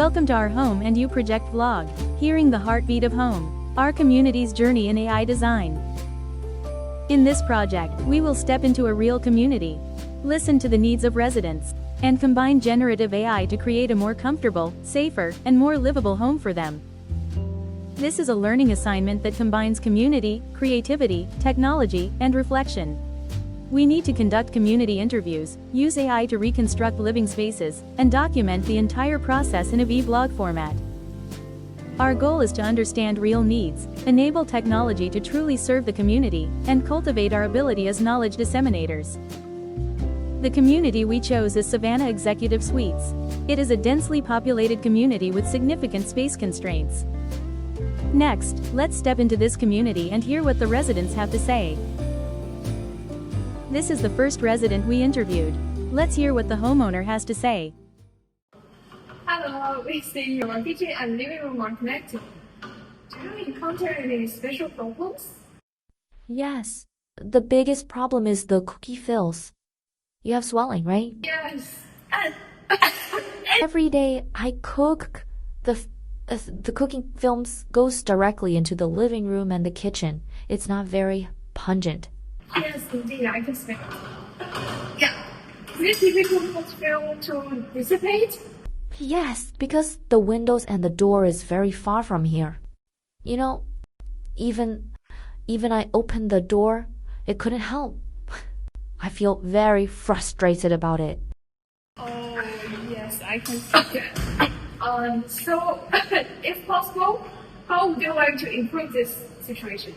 Welcome to our Home and You Project vlog, hearing the heartbeat of home, our community's journey in AI design. In this project, we will step into a real community, listen to the needs of residents, and combine generative AI to create a more comfortable, safer, and more livable home for them. This is a learning assignment that combines community, creativity, technology, and reflection. We need to conduct community interviews, use AI to reconstruct living spaces, and document the entire process in a vlog format. Our goal is to understand real needs, enable technology to truly serve the community, and cultivate our ability as knowledge disseminators. The community we chose is Savannah Executive Suites. It is a densely populated community with significant space constraints. Next, let's step into this community and hear what the residents have to say. This is the first resident we interviewed. Let's hear what the homeowner has to say. Hello, we see your kitchen and living room are connected. Do you encounter any special problems? Yes. The biggest problem is the cookie fills. You have swelling, right? Yes. Every day I cook, the cooking films goes directly into the living room and the kitchen. It's not very pungent. Yes, indeed, I can smell it. Yeah. Is it difficult for film to dissipate? Yes, because the windows and the door is very far from here. You know, even I opened the door, it couldn't help. I feel very frustrated about it. Oh, yes, I can see that. So, if possible, how would you like to improve this situation?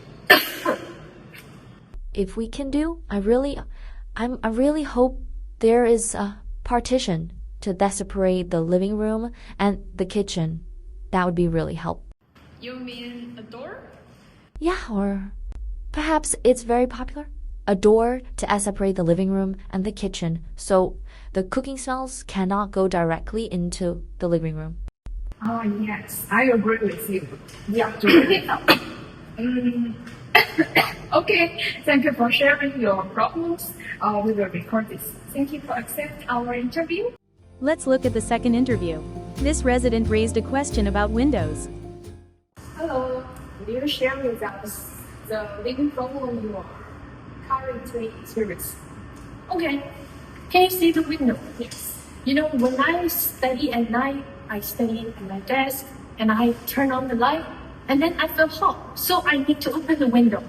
If we can do, I really hope there is a partition to separate the living room and the kitchen. That would be really helpful. You mean a door? Yeah, or perhaps it's very popular. A door to separate the living room and the kitchen, so the cooking smells cannot go directly into the living room. Oh, yes, I agree with you. Yeah, to really help. Okay, thank you for sharing your problems. We will record this. Thank you for accepting our interview. Let's look at the second interview. This resident raised a question about windows. Hello, will you share with us the living problem you are currently experiencing? Okay, can you see the window? Yes. You know, when I study at night, I study at my desk and I turn on the light and then I feel hot, so I need to open the window.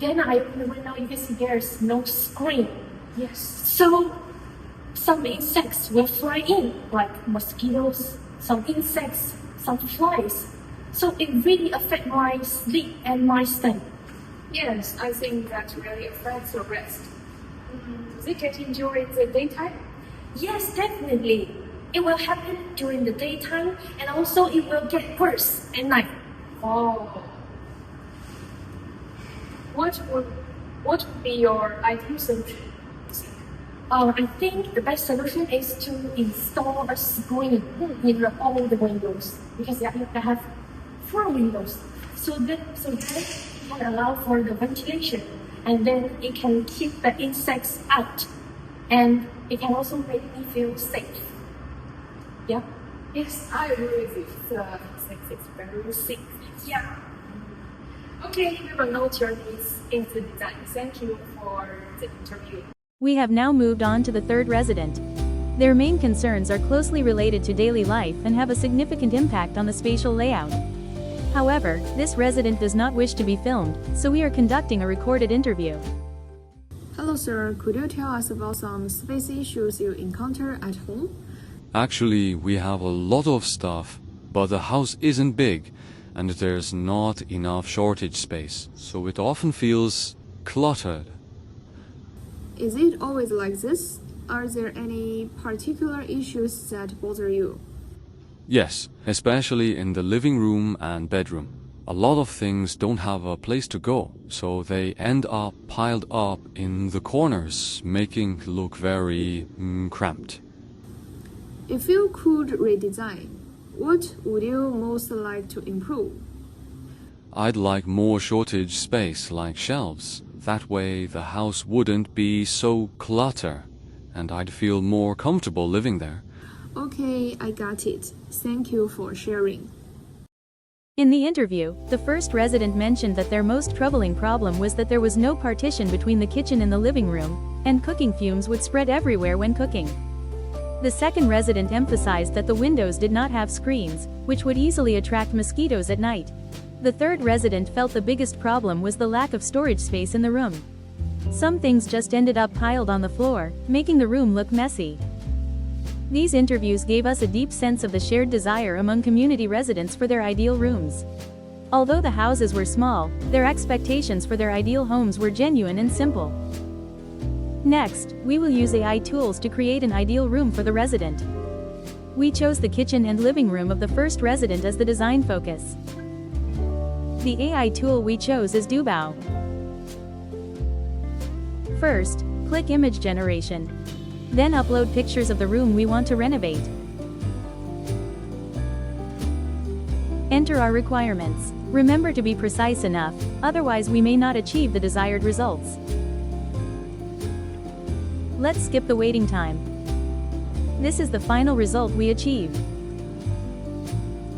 Then I open the window, you can see there's no screen. Yes. So some insects will fly in, like mosquitoes, some insects, some flies. So it really affects my sleep and my study. Yes, I think that really affects your rest. Is it getting during the daytime? Yes, definitely. It will happen during the daytime and also it will get worse at night. Oh. What would be your ideal solution? I think the best solution is to install a screen in all the windows because you have 4 windows. So that can allow for the ventilation and then it can keep the insects out and it can also make me feel safe. Yeah? Yes, I agree with you. The insects is very safe. Yeah. Okay, we will note your needs in the design. Thank you for the interview. We have now moved on to the third resident. Their main concerns are closely related to daily life and have a significant impact on the spatial layout. However, this resident does not wish to be filmed, so we are conducting a recorded interview. Hello sir, could you tell us about some space issues you encounter at home? Actually, we have a lot of stuff, but the house isn't big and there's not enough shortage space, so it often feels cluttered. Is it always like this? Are there any particular issues that bother you? Yes, especially in the living room and bedroom. A lot of things don't have a place to go, so they end up piled up in the corners, making it look very cramped. If you could redesign, what would you most like to improve? I'd like more shortage space like shelves. That way the house wouldn't be so cluttered and I'd feel more comfortable living there. Okay, I got it. Thank you for sharing. In the interview, the first resident mentioned that their most troubling problem was that there was no partition between the kitchen and the living room, and cooking fumes would spread everywhere when cooking. The second resident emphasized that the windows did not have screens, which would easily attract mosquitoes at night. The third resident felt the biggest problem was the lack of storage space in the room. Some things just ended up piled on the floor, making the room look messy. These interviews gave us a deep sense of the shared desire among community residents for their ideal rooms. Although the houses were small, their expectations for their ideal homes were genuine and simple. Next, we will use AI tools to create an ideal room for the resident. We chose the kitchen and living room of the first resident as the design focus. The AI tool we chose is Dubao. First, click image generation. Then upload pictures of the room we want to renovate. Enter our requirements. Remember to be precise enough, otherwise we may not achieve the desired results. Let's skip the waiting time. This is the final result we achieved.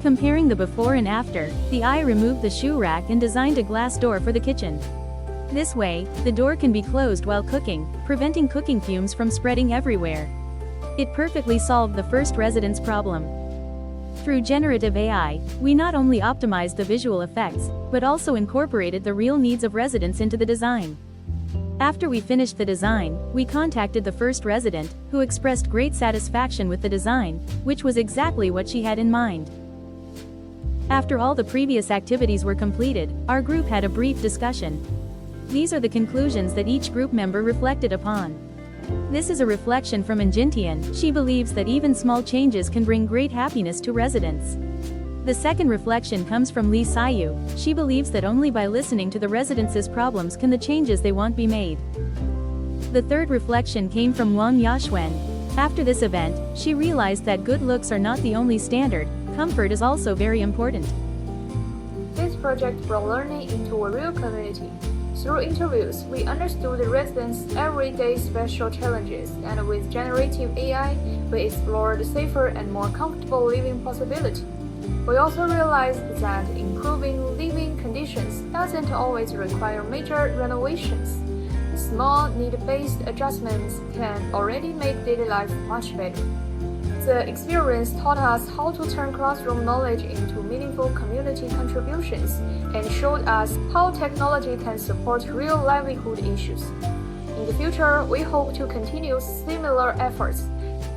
Comparing the before and after, the AI removed the shoe rack and designed a glass door for the kitchen. This way, the door can be closed while cooking, preventing cooking fumes from spreading everywhere. It perfectly solved the first resident's problem. Through generative AI, we not only optimized the visual effects, but also incorporated the real needs of residents into the design. After we finished the design, we contacted the first resident, who expressed great satisfaction with the design, which was exactly what she had in mind. After all the previous activities were completed, our group had a brief discussion. These are the conclusions that each group member reflected upon. This is a reflection from Jintian. She believes that even small changes can bring great happiness to residents. The second reflection comes from Siyu. She believes that only by listening to the residents' problems can the changes they want be made. The third reflection came from Wang Yaxuan. After this event, she realized that good looks are not the only standard, comfort is also very important. This project brought learning into a real community. Through interviews, we understood the residents' everyday special challenges, and with generative AI, we explored safer and more comfortable living possibilities. We also realized that improving living conditions doesn't always require major renovations. Small, need-based adjustments can already make daily life much better. The experience taught us how to turn classroom knowledge into meaningful community contributions and showed us how technology can support real livelihood issues. In the future, we hope to continue similar efforts,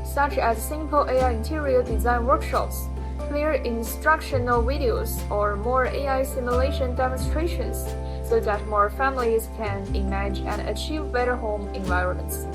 such as simple AI interior design workshops, clear instructional videos, or more AI simulation demonstrations, so that more families can imagine and achieve better home environments.